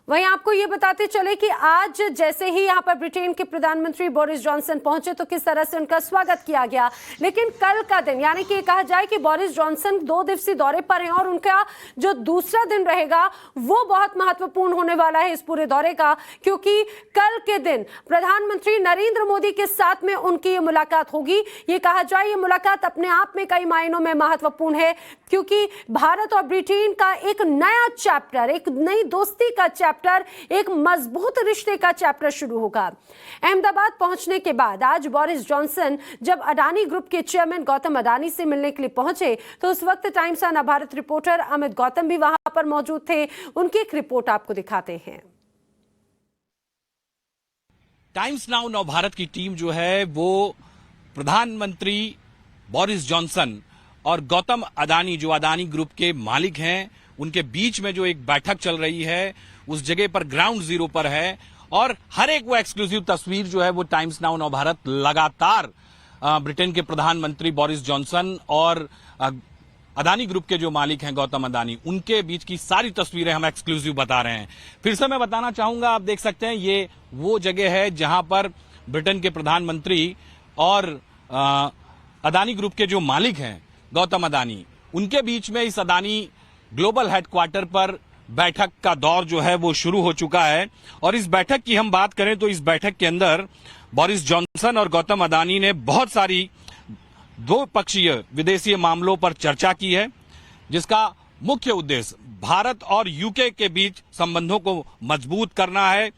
वहीं आपको ये बताते चले कि आज जैसे ही यहाँ पर ब्रिटेन के प्रधानमंत्री बोरिस जॉनसन पहुंचे तो किस तरह से उनका स्वागत किया गया। लेकिन कल का दिन यानी कि कहा जाए कि बोरिस जॉनसन 2 दिवसीय दौरे पर हैं और उनका जो दूसरा दिन रहेगा वो बहुत महत्वपूर्ण होने वाला है इस पूरे दौरे का, क्योंकि कल के दिन प्रधानमंत्री नरेंद्र मोदी के साथ में उनकी ये मुलाकात होगी। ये कहा जाए ये मुलाकात अपने आप में कई मायनों में महत्वपूर्ण है, क्योंकि भारत और ब्रिटेन का एक नया चैप्टर, एक नई दोस्ती का चैप्टर, एक मजबूत रिश्ते का चैप्टर शुरू होगा। अहमदाबाद पहुंचने के बाद आज बोरिस जॉनसन जब अडानी ग्रुप के चेयरमैन गौतम अडानी से मिलने के लिए पहुंचे तो उस वक्त times of Bharat reporter Amit Gautam भी वहां पर मौजूद थे। उनकी एक रिपोर्ट आपको दिखाते हैं। टाइम्स नाउ नव भारत की टीम जो है वो प्रधानमंत्री बोरिस जॉनसन और गौतम अडानी जो अडानी ग्रुप के मालिक हैं उनके बीच में जो एक बैठक चल रही है उस जगह पर ग्राउंड जीरो पर है और हर एक वो एक्सक्लूसिव तस्वीर जो है वो टाइम्स नाउ नव भारत लगातार ब्रिटेन के प्रधानमंत्री बोरिस जॉनसन और अडानी ग्रुप के जो मालिक हैं गौतम अडानी उनके बीच की सारी तस्वीरें हम एक्सक्लूसिव बता रहे हैं। फिर से मैं बताना चाहूंगा, आप देख सकते हैं ये वो जगह है जहां पर ब्रिटेन के प्रधानमंत्री और अडानी ग्रुप के जो मालिक हैं गौतम अडानी उनके बीच में इस अडानी ग्लोबल हेडक्वार्टर पर बैठक का दौर जो है वो शुरू हो चुका है। और इस बैठक की हम बात करें तो इस बैठक के अंदर बोरिस जॉनसन और गौतम अडानी ने बहुत सारी द्विपक्षीय विदेशी मामलों पर चर्चा की है, जिसका मुख्य उद्देश्य भारत और यूके के बीच संबंधों को मजबूत करना है।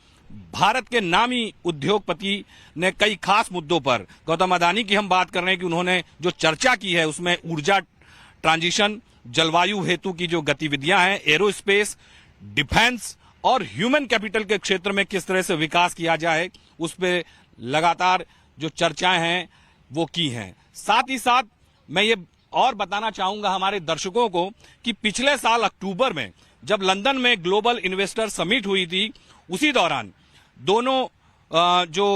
भारत के नामी उद्योगपति ने कई खास मुद्दों पर, गौतम अडानी की हम बात कर रहे हैं कि उन्होंने जो चर्चा की है उसमें ऊर्जा ट्रांजिशन, जलवायु हेतु की जो गतिविधियां हैं, एरोस्पेस, डिफेंस और ह्यूमन कैपिटल के क्षेत्र में किस तरह से विकास किया जाए उस पर लगातार जो चर्चाएं हैं वो की हैं। साथ ही साथ मैं ये और बताना चाहूंगा हमारे दर्शकों को कि पिछले साल अक्टूबर में जब लंदन में ग्लोबल इन्वेस्टर समिट हुई थी उसी दौरान दोनों जो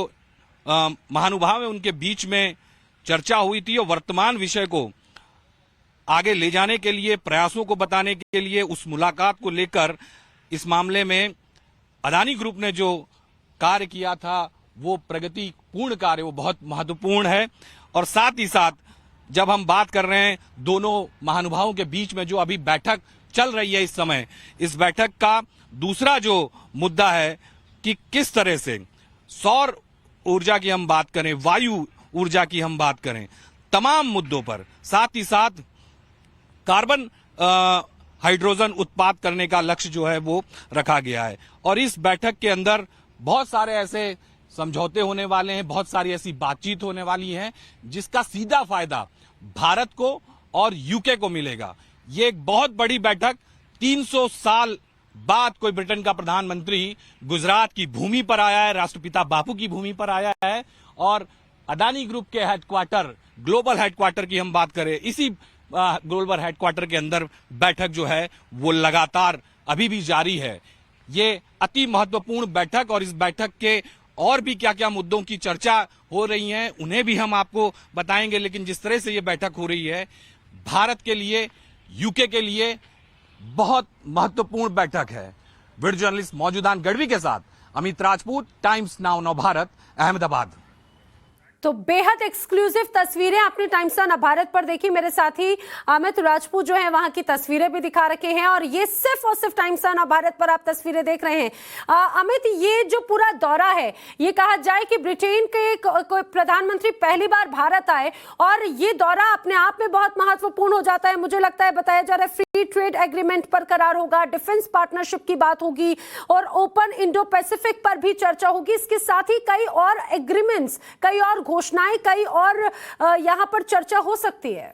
महानुभाव हैं उनके बीच में चर्चा हुई थी और वर्तमान विषय को आगे ले जाने के लिए, प्रयासों को बताने के लिए, उस मुलाकात को लेकर इस मामले में अडानी ग्रुप ने जो कार्य किया था वो प्रगतिपूर्ण कार्य, वो बहुत महत्वपूर्ण है। और साथ ही साथ जब हम बात कर रहे हैं दोनों महानुभावों के बीच में जो अभी बैठक चल रही है इस समय, इस बैठक का दूसरा जो मुद्दा है कि किस तरह से सौर ऊर्जा की हम बात करें, वायु ऊर्जा की हम बात करें, तमाम मुद्दों पर, साथ ही साथ कार्बन हाइड्रोजन उत्पाद करने का लक्ष्य जो है वो रखा गया है। और इस बैठक के अंदर बहुत सारे ऐसे समझौते होने वाले हैं, बहुत सारी ऐसी बातचीत होने वाली है जिसका सीधा फायदा भारत को और यूके को मिलेगा। ये एक बहुत बड़ी बैठक, 300 साल बाद कोई ब्रिटेन का प्रधानमंत्री गुजरात की भूमि पर आया है, राष्ट्रपिता बापू की भूमि पर आया है। और अडानी ग्रुप के हेडक्वार्टर, ग्लोबल हेडक्वार्टर की हम बात करें, इसी ग्लोबल हेडक्वार्टर के अंदर बैठक जो है वो लगातार अभी भी जारी है। ये अति महत्वपूर्ण बैठक और इस बैठक के और भी क्या क्या मुद्दों की चर्चा हो रही है उन्हें भी हम आपको बताएंगे। लेकिन जिस तरह से ये बैठक हो रही है भारत के लिए, यूके के लिए बहुत महत्वपूर्ण बैठक है। वीडियो जर्नलिस्ट मौजूदान गढ़वी के साथ अमित राजपूत, टाइम्स नाउ नव भारत, अहमदाबाद। तो बेहद एक्सक्लूसिव तस्वीरें आपने टाइम्स ऑफ भारत पर देखी। मेरे साथी अमित राजपूत जो है वहां की तस्वीरें भी दिखा रखे हैं और ये सिर्फ और सिर्फ टाइम्स ऑफ भारत पर आप तस्वीरें देख रहे हैं। अमित, ये जो पूरा दौरा है, ये कहा जाए कि ब्रिटेन के कोई प्रधानमंत्री पहली बार भारत आए और ये दौरा अपने आप में बहुत महत्वपूर्ण हो जाता है। मुझे लगता है बताया जा रहा है फ्री ट्रेड एग्रीमेंट पर करार होगा, डिफेंस पार्टनरशिप की बात होगी और ओपन इंडो पैसिफिक पर भी चर्चा होगी। इसके साथ ही कई और एग्रीमेंट्स, कई और घोषणाएं, कई और यहां पर चर्चा हो सकती है।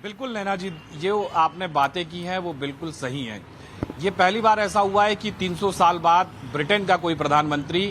बिल्कुल नैना जी, जो आपने बातें की हैं वो बिल्कुल सही हैं। ये पहली बार ऐसा हुआ है कि 300 साल बाद ब्रिटेन का कोई प्रधानमंत्री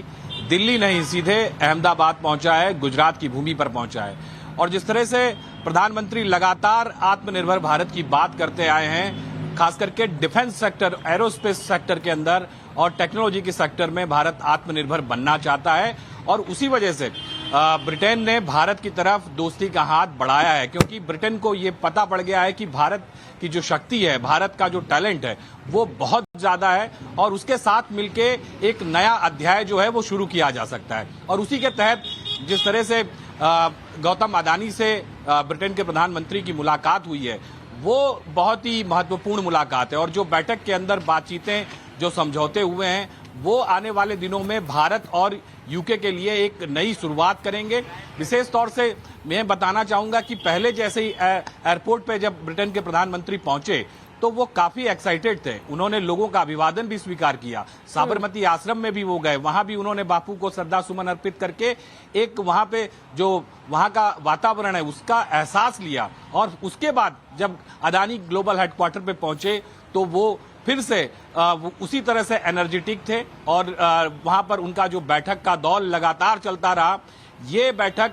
दिल्ली नहीं सीधे अहमदाबाद पहुंचा है, गुजरात की भूमि पर पहुंचा है। और जिस तरह से प्रधानमंत्री लगातार आत्मनिर्भर भारत की बात करते आए हैं, खास करके डिफेंस सेक्टर, एरोस्पेस सेक्टर के अंदर और टेक्नोलॉजी के सेक्टर में भारत आत्मनिर्भर बनना चाहता है और उसी वजह से ब्रिटेन ने भारत की तरफ दोस्ती का हाथ बढ़ाया है, क्योंकि ब्रिटेन को ये पता पड़ गया है कि भारत की जो शक्ति है, भारत का जो टैलेंट है वो बहुत ज्यादा है और उसके साथ मिलके एक नया अध्याय जो है वो शुरू किया जा सकता है। और उसी के तहत जिस तरह से गौतम अडानी से ब्रिटेन के प्रधानमंत्री की मुलाकात हुई है वो बहुत ही महत्वपूर्ण मुलाकात है और जो बैठक के अंदर बातचीतें जो समझौते हुए हैं वो आने वाले दिनों में भारत और यूके के लिए एक नई शुरुआत करेंगे। विशेष तौर से मैं बताना चाहूंगा कि पहले जैसे ही एयरपोर्ट पे जब ब्रिटेन के प्रधानमंत्री पहुंचे तो वो काफी एक्साइटेड थे, उन्होंने लोगों का अभिवादन भी स्वीकार किया, साबरमती आश्रम में भी वो गए, वहां भी उन्होंने बापू को श्रद्धा सुमन अर्पित करके एक वहां पे जो वहां का वातावरण है उसका एहसास लिया। और उसके बाद जब अडानी ग्लोबल हेडक्वार्टर पे पहुंचे तो वो फिर से उसी तरह से एनर्जेटिक थे और वहां पर उनका जो बैठक का दौर लगातार चलता रहा। ये बैठक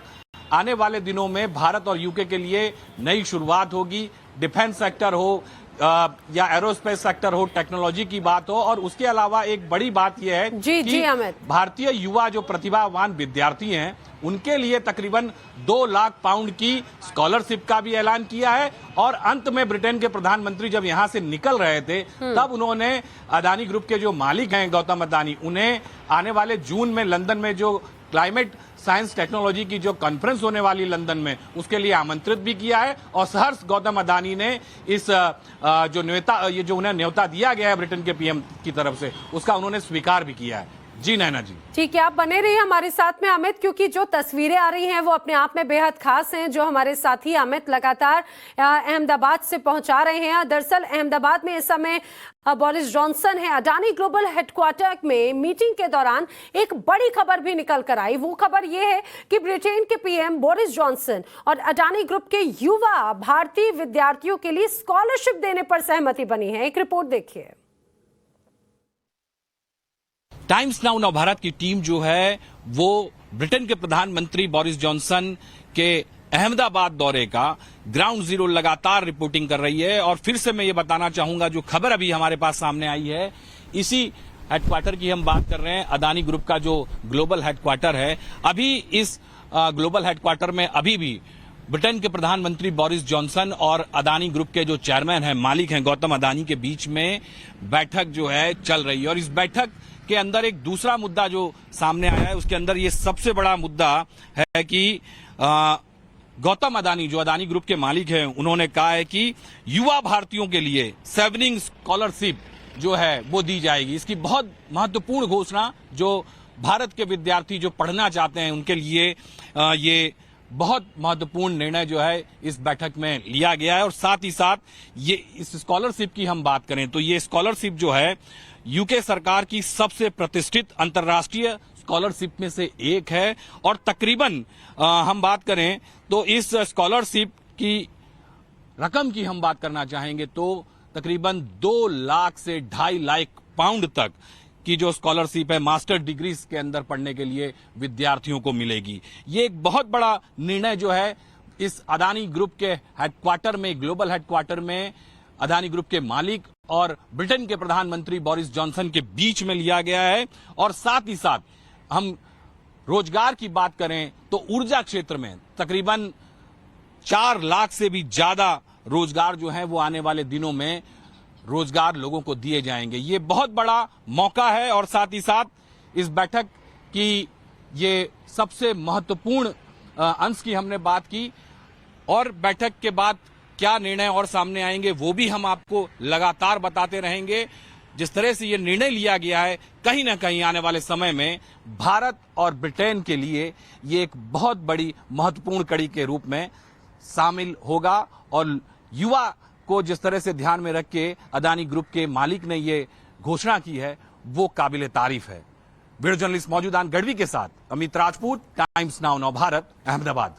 आने वाले दिनों में भारत और यूके के लिए नई शुरुआत होगी। डिफेंस सेक्टर हो या एरोस्पेस सेक्टर हो, टेक्नोलॉजी की बात हो, और उसके अलावा एक बड़ी बात यह है कि भारतीय युवा जो प्रतिभावान विद्यार्थी हैं उनके लिए तकरीबन 2 लाख पाउंड की स्कॉलरशिप का भी ऐलान किया है। और अंत में ब्रिटेन के प्रधानमंत्री जब यहां से निकल रहे थे तब उन्होंने अडानी ग्रुप के जो मालिक हैं गौतम अडानी, उन्हें आने वाले जून में लंदन में जो क्लाइमेट साइंस टेक्नोलॉजी की जो कॉन्फ्रेंस होने वाली लंदन में उसके लिए आमंत्रित भी किया है। और सहर्ष गौतम अडानी ने इस जो उन्हें न्योता दिया गया है ब्रिटेन के पीएम की तरफ से उसका उन्होंने स्वीकार भी किया है। जी नैना जी। ठीक है, आप बने रहिए हमारे साथ में अमित, क्योंकि जो तस्वीरें आ रही हैं वो अपने आप में बेहद खास हैं जो हमारे साथी अमित लगातार अहमदाबाद से पहुंचा रहे हैं। दरअसल अहमदाबाद में इस समय बोरिस जॉनसन है। अडानी ग्लोबल हेडक्वार्टर में मीटिंग के दौरान एक बड़ी खबर भी निकल कर आई। वो खबर ये है कि ब्रिटेन के पीएम बोरिस जॉनसन और अडानी ग्रुप के युवा भारतीय विद्यार्थियों के लिए स्कॉलरशिप देने पर सहमति बनी है। एक रिपोर्ट देखिए। टाइम्स नाउ नव भारत की टीम जो है वो ब्रिटेन के प्रधानमंत्री बोरिस जॉनसन के अहमदाबाद दौरे का ग्राउंड जीरो लगातार रिपोर्टिंग कर रही है। और फिर से मैं ये बताना चाहूंगा जो खबर अभी हमारे पास सामने आई है, इसी हेडक्वार्टर की हम बात कर रहे हैं। अडानी ग्रुप का जो ग्लोबल हेडक्वार्टर है, अभी इस ग्लोबल हेडक्वार्टर में अभी भी ब्रिटेन के प्रधानमंत्री बोरिस जॉनसन और अडानी ग्रुप के जो चेयरमैन हैं, मालिक हैं गौतम अडानी के बीच में बैठक जो है चल रही है। और इस बैठक के अंदर एक दूसरा मुद्दा जो सामने आया है, उसके अंदर ये सबसे बड़ा मुद्दा है कि गौतम अडानी जो अडानी ग्रुप के मालिक हैं उन्होंने कहा है कि युवा भारतीयों के लिए सेवनिंग स्कॉलरशिप जो है वो दी जाएगी। इसकी बहुत महत्वपूर्ण घोषणा जो भारत के विद्यार्थी जो पढ़ना चाहते हैं उनके लिए ये बहुत महत्वपूर्ण निर्णय जो है इस बैठक में लिया गया है। और साथ ही साथ ये इस स्कॉलरशिप की हम बात करें तो ये स्कॉलरशिप जो है यूके सरकार की सबसे प्रतिष्ठित अंतर्राष्ट्रीय स्कॉलरशिप में से एक है। और तकरीबन हम बात करें तो इस स्कॉलरशिप की रकम की हम बात करना चाहेंगे तो तकरीबन 2 लाख से 2.5 लाख पाउंड तक की जो स्कॉलरशिप है मास्टर डिग्रीज के अंदर पढ़ने के लिए विद्यार्थियों को मिलेगी। ये एक बहुत बड़ा निर्णय जो है इस अडानी ग्रुप के हेडक्वार्टर में, ग्लोबल हेडक्वार्टर में अडानी ग्रुप के मालिक और ब्रिटेन के प्रधानमंत्री बोरिस जॉनसन के बीच में लिया गया है। और साथ ही साथ हम रोजगार की बात करें तो ऊर्जा क्षेत्र में तकरीबन 4 लाख से भी ज्यादा रोजगार जो है वो आने वाले दिनों में रोजगार लोगों को दिए जाएंगे। ये बहुत बड़ा मौका है। और साथ ही साथ इस बैठक की ये सबसे महत्वपूर्ण अंश की हमने बात की। और बैठक के बाद क्या निर्णय और सामने आएंगे वो भी हम आपको लगातार बताते रहेंगे। जिस तरह से ये निर्णय लिया गया है, कहीं ना कहीं आने वाले समय में भारत और ब्रिटेन के लिए ये एक बहुत बड़ी महत्वपूर्ण कड़ी के रूप में शामिल होगा। और युवा को जिस तरह से ध्यान में रख के अडानी ग्रुप के मालिक ने ये घोषणा की है वो काबिले तारीफ है। वीडियो जर्नलिस्ट मौजूदान गढ़वी के साथ अमित राजपूत, टाइम्स नाउ नव भारत, अहमदाबाद।